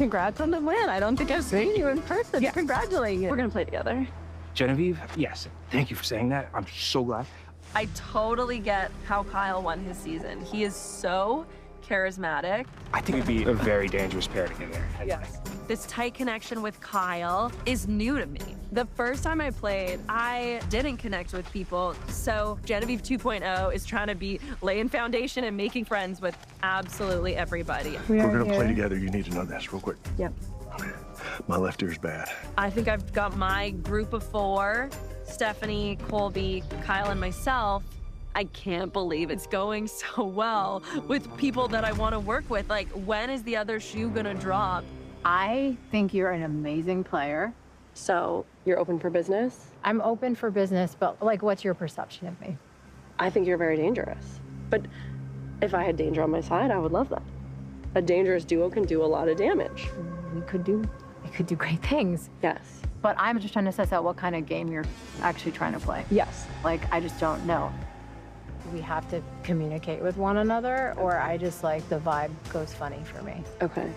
Congrats on the win. I don't think I've seen you in person. Yeah. Congratulating you. We're gonna play together. Genevieve, yes, thank you for saying that. I'm so glad. I totally get how Kyle won his season. He is so charismatic. I think it'd be a very dangerous pair together. Yes. This tight connection with Kyle is new to me. The first time I played, I didn't connect with people. So Genevieve 2.0 is trying to be laying foundation and making friends with absolutely everybody. We're gonna play together. You need to know this real quick. Yep. Okay. My left ear's bad. I think I've got my group of 4, Stephanie, Colby, Kyle, and myself. I can't believe it's going so well with people that I want to work with. Like, when is the other shoe gonna drop? I think you're an amazing player. So you're open for business? I'm open for business, but like, what's your perception of me? I think you're very dangerous. But if I had danger on my side, I would love that. A dangerous duo can do a lot of damage. We could do great things. Yes. But I'm just trying to suss out what kind of game you're actually trying to play. Yes. Like, I just don't know. We have to communicate with one another, or I just like the vibe goes funny for me. Okay.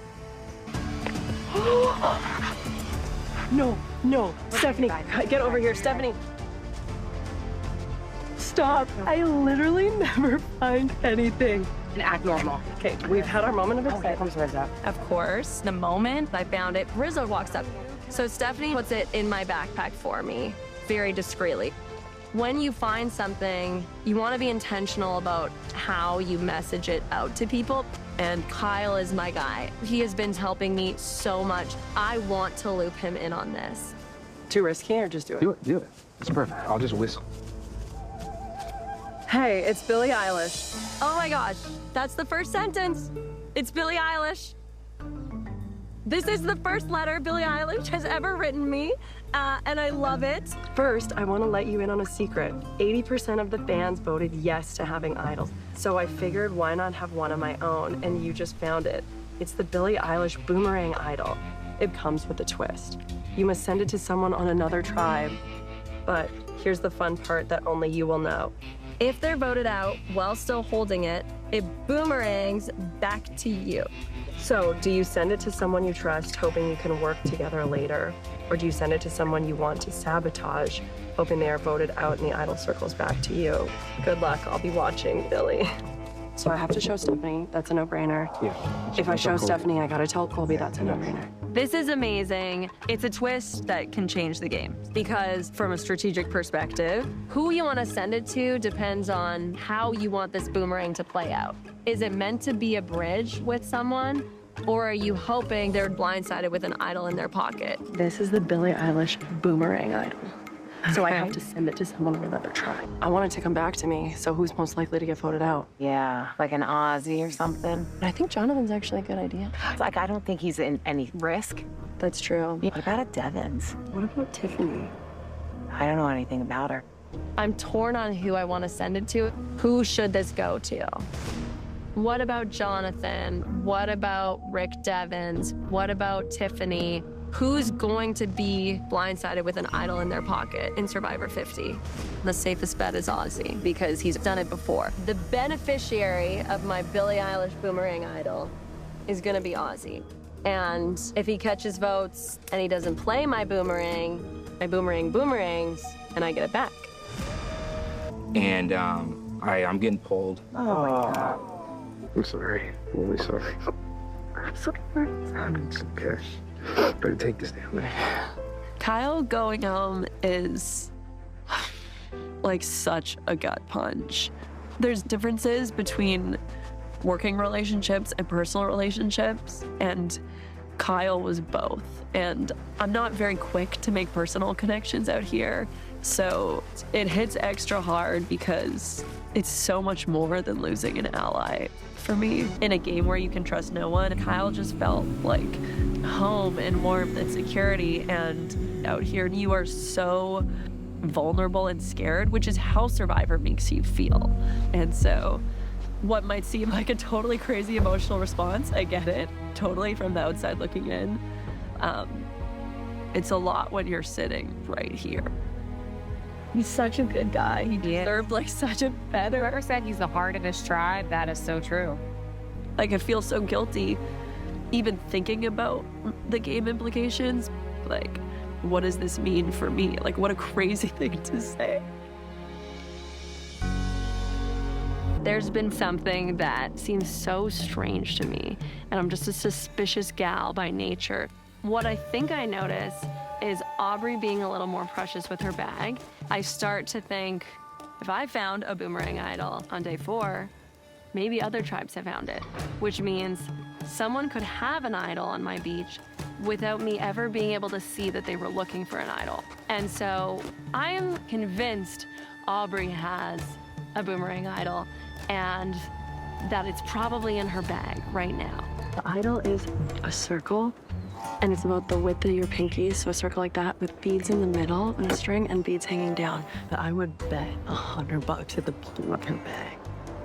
No. Stephanie, get over here, Stephanie. Stop. I literally never find anything. And act normal. Okay, we've had our moment of excitement. Here comes Rizzo. Of course, the moment I found it, Rizzo walks up. So Stephanie puts it in my backpack for me, very discreetly. When you find something, you want to be intentional about how you message it out to people. And Kyle is my guy. He has been helping me so much. I want to loop him in on this. Too risky, or just do it? Do it. It's perfect. I'll just whistle. Hey, it's Billie Eilish. Oh my gosh, that's the first sentence. It's Billie Eilish. This is the first letter Billie Eilish has ever written me, and I love it. First, I want to let you in on a secret. 80% of the fans voted yes to having idols. So I figured, why not have one of my own? And you just found it. It's the Billie Eilish Boomerang idol. It comes with a twist. You must send it to someone on another tribe. But here's the fun part that only you will know. If they're voted out while still holding it, it boomerangs back to you. So, do you send it to someone you trust, hoping you can work together later? Or do you send it to someone you want to sabotage, hoping they are voted out and the idol circles back to you? Good luck, I'll be watching, Billy. So I have to show Stephanie, that's a no-brainer. Yeah. If I show Stephanie, I gotta tell Colby that's a no-brainer. This is amazing. It's a twist that can change the game. Because from a strategic perspective, who you wanna send it to depends on how you want this boomerang to play out. Is it meant to be a bridge with someone? Or are you hoping they're blindsided with an idol in their pocket? This is the Billie Eilish Boomerang idol. So I have to send it to someone on another tribe. I want it to come back to me, so who's most likely to get voted out? Yeah, like an Aussie or something. I think Jonathan's actually a good idea. It's like, I don't think he's in any risk. That's true. What about a Devins? What about Tiffany? I don't know anything about her. I'm torn on who I want to send it to. Who should this go to? What about Jonathan? What about Rick Devins? What about Tiffany? Who's going to be blindsided with an idol in their pocket in Survivor 50? The safest bet is Ozzy, because he's done it before. The beneficiary of my Billie Eilish Boomerang idol is gonna be Ozzy. And if he catches votes and he doesn't play my boomerang boomerangs, and I get it back. And I'm getting pulled. Oh my God. I'm sorry. I'm really sorry. I'm sorry. It's okay. Better take this down there. Kyle going home is like such a gut punch. There's differences between working relationships and personal relationships, and Kyle was both. And I'm not very quick to make personal connections out here, so it hits extra hard because it's so much more than losing an ally. For me, in a game where you can trust no one, Kyle just felt like home and warmth and security, and out here you are so vulnerable and scared, which is how Survivor makes you feel. And so what might seem like a totally crazy emotional response, I get it, totally from the outside looking in. It's a lot when you're sitting right here. He's such a good guy. He deserved like such a better. Whoever said he's the heart of his tribe, that is so true. Like, I feel so guilty even thinking about the game implications. Like, what does this mean for me? Like, what a crazy thing to say. There's been something that seems so strange to me, and I'm just a suspicious gal by nature. What I think I notice is Aubry being a little more precious with her bag. I start to think, if I found a boomerang idol on day 4, maybe other tribes have found it, which means someone could have an idol on my beach without me ever being able to see that they were looking for an idol. And so I am convinced Aubry has a boomerang idol and that it's probably in her bag right now. The idol is a circle, and it's about the width of your pinky, so a circle like that with beads in the middle and a string and beads hanging down. But I would bet $100 at the bottom of her bag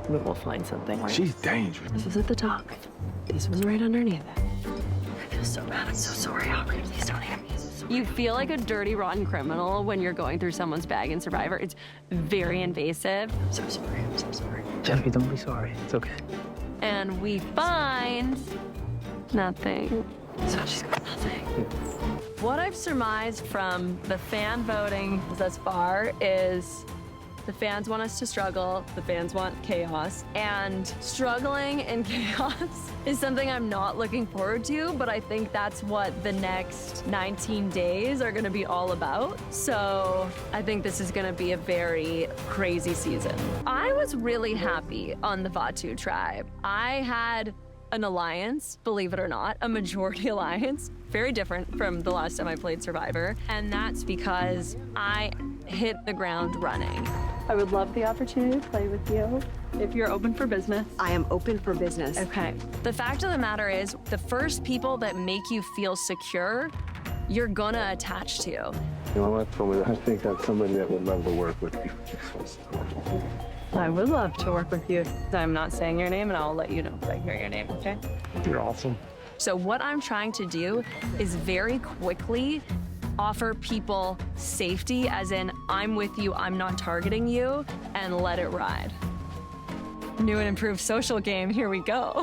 that we'll find something. She's dangerous. This was at the top. This was right underneath it. I feel so bad. I'm so sorry, Aubry. Please don't hit me. You feel like a dirty, rotten criminal when you're going through someone's bag in Survivor. It's very invasive. I'm so sorry. I'm so sorry. Genevieve, don't be sorry. It's okay. And we find nothing. So she's got nothing. What I've surmised from the fan voting thus far is the fans want us to struggle, the fans want chaos, and struggling in chaos is something I'm not looking forward to, but I think that's what the next 19 days are gonna be all about. So I think this is gonna be a very crazy season. I was really happy on the Vatu tribe. I had an alliance, believe it or not, a majority alliance, very different from the last time I played Survivor, and that's because I hit the ground running. I would love the opportunity to play with you if you're open for business. I am open for business. Okay. The fact of the matter is, the first people that make you feel secure, you're gonna attach to. You know what? I think that's somebody that would love to work with you. I would love to work with you. I'm not saying your name, and I'll let you know if I hear your name, okay? You're awesome. So what I'm trying to do is very quickly offer people safety, as in, I'm with you, I'm not targeting you, and let it ride. New and improved social game, here we go.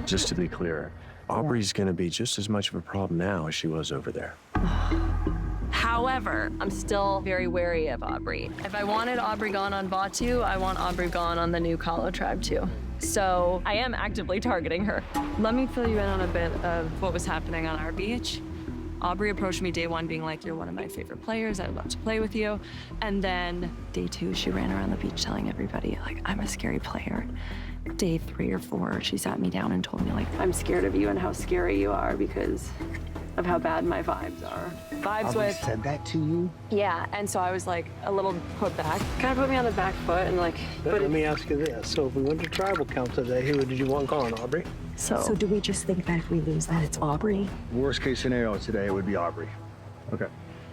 Just to be clear, Aubrey's gonna be just as much of a problem now as she was over there. However, I'm still very wary of Aubry. If I wanted Aubry gone on Vatu, I want Aubry gone on the new Kalo tribe too. So I am actively targeting her. Let me fill you in on a bit of what was happening on our beach. Aubry approached me day 1 being like, you're one of my favorite players, I'd love to play with you. And then day 2, she ran around the beach telling everybody, like, I'm a scary player. Day 3 or 4, she sat me down and told me, like, I'm scared of you and how scary you are because of how bad my vibes are. Vibes with... said that to you? Yeah, and so I was like a little put back. Kind of put me on the back foot and like... Let me ask you this. So if we went to tribal council today, who did you want gone, Aubry? So do we just think that if we lose that it's Aubry? Worst case scenario today would be Aubry. Okay.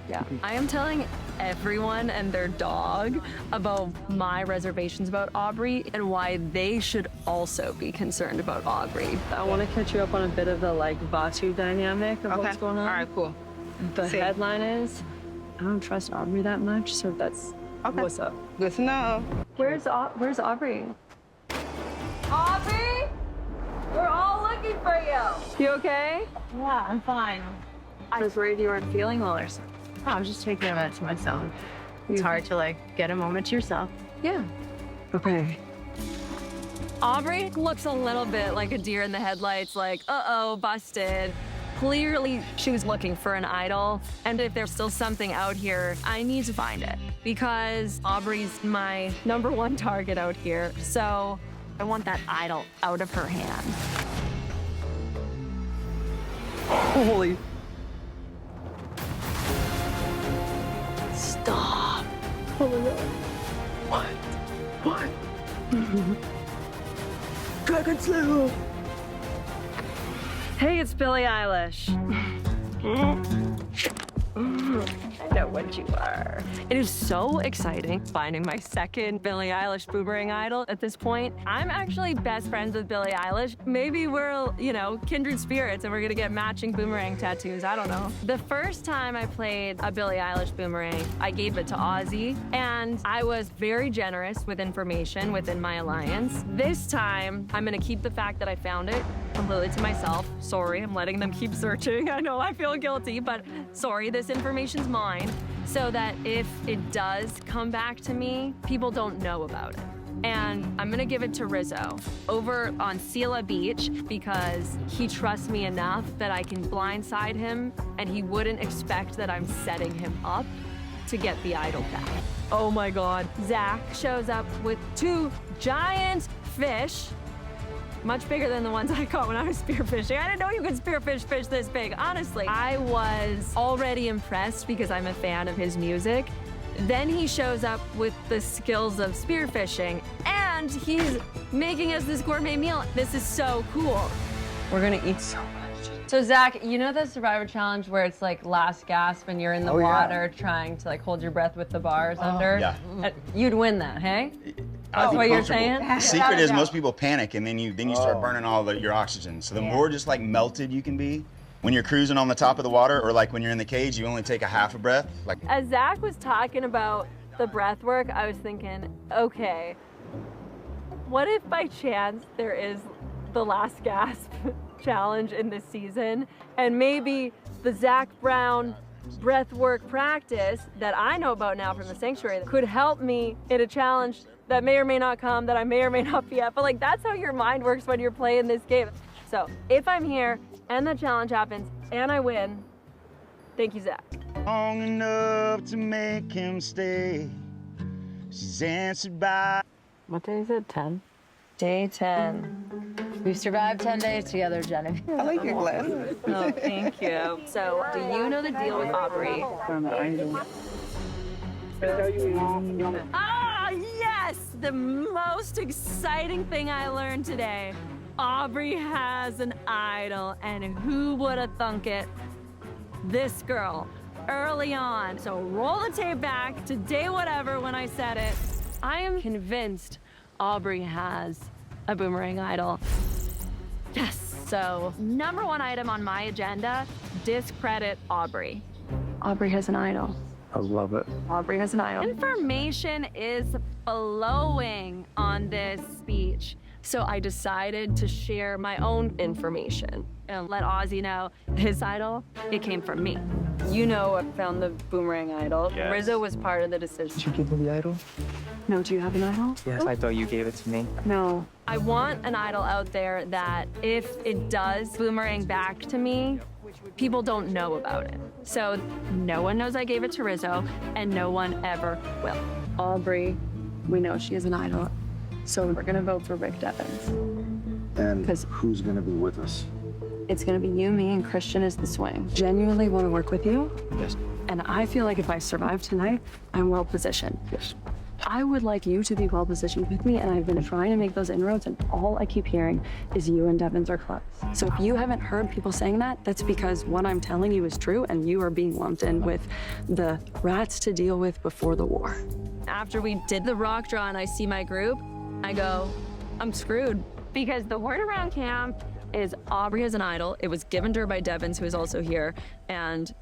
Yeah, I am telling everyone and their dog about my reservations about Aubry and why they should also be concerned about Aubry. I want to catch you up on a bit of the like Vatu dynamic of what's going on. All right, cool. The headline is, I don't trust Aubry that much, so that's what's up. Good to know. Where's Aubry? Aubry, we're all looking for you. You okay? Yeah, I'm fine. I was worried you weren't feeling well or something. I was just taking a minute to myself. It's hard to like get a moment to yourself. Yeah. Okay. Aubry looks a little bit like a deer in the headlights, like, uh-oh, busted. Clearly, she was looking for an idol, and if there's still something out here, I need to find it, because Aubry's my #1 target out here, so I want that idol out of her hand. Holy... Stop. Oh my God. What? Dragon Slayer! Hey, it's Billie Eilish. I know what you are. It is so exciting finding my second Billie Eilish Boomerang idol at this point. I'm actually best friends with Billie Eilish. Maybe we're, you know, kindred spirits and we're gonna get matching boomerang tattoos. I don't know. The first time I played a Billie Eilish boomerang, I gave it to Ozzy, and I was very generous with information within my alliance. This time, I'm gonna keep the fact that I found it completely to myself. Sorry, I'm letting them keep searching. I know I feel guilty, but sorry, this information's mine, so that if it does come back to me, people don't know about it. And I'm gonna give it to Rizzo over on Sela Beach because he trusts me enough that I can blindside him and he wouldn't expect that I'm setting him up to get the idol back. Oh my God. Zach shows up with 2 giant fish, much bigger than the ones I caught when I was spearfishing. I didn't know you could spearfish fish this big, honestly. I was already impressed because I'm a fan of his music. Then he shows up with the skills of spearfishing and he's making us this gourmet meal. This is so cool. We're gonna eat so much. So Zach, you know the Survivor Challenge where it's like last gasp and you're in the water trying to like hold your breath with the bars under? Yeah. You'd win that, hey? I'd That's be what you're comfortable. saying? The secret is most people panic and then you start burning all your oxygen. So the more just like melted you can be, when you're cruising on the top of the water or like when you're in the cage, you only take a half a breath. Like As Zach was talking about the breath work, I was thinking, okay, what if by chance there is the last gasp challenge in this season and maybe the Zach Brown breath work practice that I know about now from the sanctuary could help me in a challenge that may or may not come, that I may or may not be at, but like that's how your mind works when you're playing this game. So if I'm here and the challenge happens and I win, thank you, Zach. long enough to make him stay. She's answered by. What day is it? 10? Day 10. We've survived 10 days together, Genevieve. I like your glasses. Oh, thank you. So do you know the deal with Aubry? Ah, yes! The most exciting thing I learned today. Aubry has an idol, and who would have thunk it? This girl, early on. So roll the tape back to day whatever when I said it. I am convinced Aubry has a boomerang idol. Yes, so #1 item on my agenda, discredit Aubry. Aubry has an idol. I love it. Aubry has an idol. Information is flowing on this speech. So I decided to share my own information and let Ozzy know his idol, it came from me. You know I found the boomerang idol. Yes. Rizzo was part of the decision. Did you give me the idol? No, do you have an idol? Yes, I thought you gave it to me. No. I want an idol out there that if it does boomerang back to me, people don't know about it. So no one knows I gave it to Rizzo, and no one ever will. Aubry, we know she is an idol, so we're gonna vote for Rick Devens. And 'Cause- who's gonna be with us? It's gonna be you, me, and Christian as the swing. Genuinely want to work with you, Yes. and I feel like if I survive tonight, I'm well positioned. Yes. I would like you to be well positioned with me, and I've been trying to make those inroads, and all I keep hearing is you and Devens are close. So if you haven't heard people saying that, that's because what I'm telling you is true, and you are being lumped in with the rats to deal with before the war. After we did the rock draw and I see my group, I go, I'm screwed. Because the word around camp is Aubry has an idol. It was given to her by Devens, who is also here, and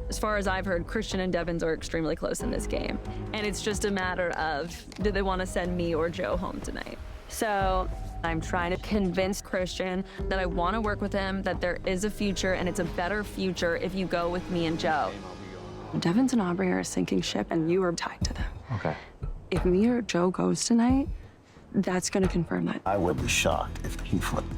as far as I've heard, Christian and Devens are extremely close in this game. And it's just a matter of, do they want to send me or Joe home tonight? So I'm trying to convince Christian that I want to work with him, that there is a future, and it's a better future if you go with me and Joe. Devens and Aubry are a sinking ship, and you are tied to them. Okay. If me or Joe goes tonight, that's going to confirm that. I would be shocked if he flipped.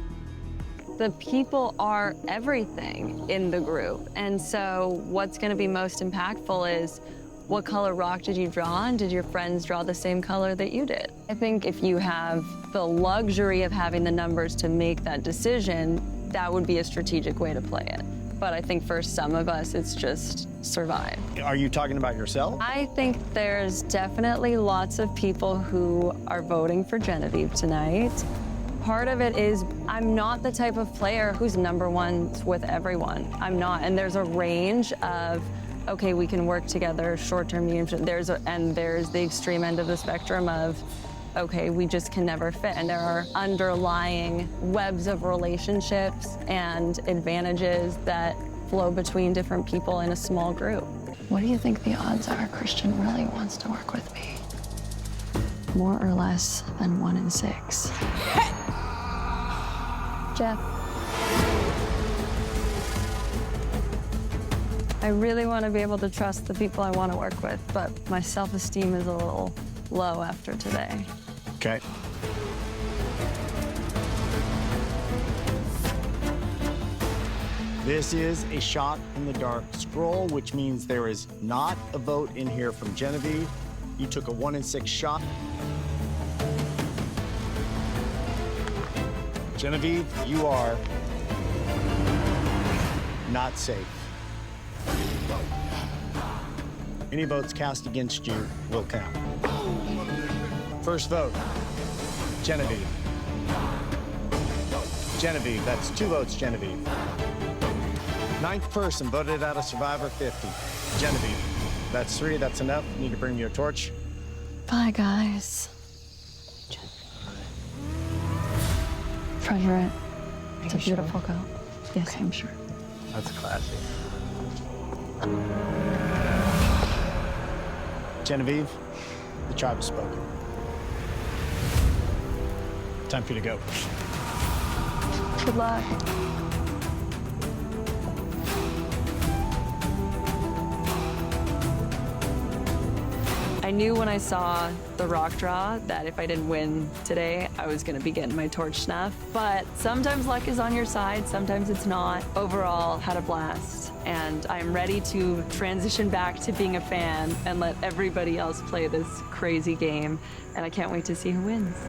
The people are everything in the group. And so what's gonna be most impactful is what color rock did you draw, and did your friends draw the same color that you did? I think if you have the luxury of having the numbers to make that decision, that would be a strategic way to play it. But I think for some of us, it's just survive. Are you talking about yourself? I think there's definitely lots of people who are voting for Genevieve tonight. Part of it is I'm not the type of player who's #1 with everyone. I'm not, and there's a range of okay, we can work together, short-term, medium-term. There's the extreme end of the spectrum of, okay, we just can never fit. And there are underlying webs of relationships and advantages that flow between different people in a small group. What do you think the odds are Christian really wants to work with me? More or less than 1 in 6. Jeff. I really want to be able to trust the people I want to work with, but my self-esteem is a little low after today. Okay. This is a shot in the dark scroll, which means there is not a vote in here from Genevieve. You took a 1 in 6 shot. Genevieve, you are not safe. Any votes cast against you will count. First vote, Genevieve. Genevieve, that's 2 votes, Genevieve. 9th person voted out of Survivor 50. Genevieve, that's 3, that's enough. Need to bring me a torch. Bye, guys. Treasure it. It's a beautiful girl. Yes, I'm sure. That's classy. Genevieve, the tribe has spoken. Time for you to go. Good luck. I knew when I saw the rock draw that if I didn't win today, I was gonna be getting my torch snuff. But sometimes luck is on your side, sometimes it's not. Overall, had a blast. And I'm ready to transition back to being a fan and let everybody else play this crazy game. And I can't wait to see who wins.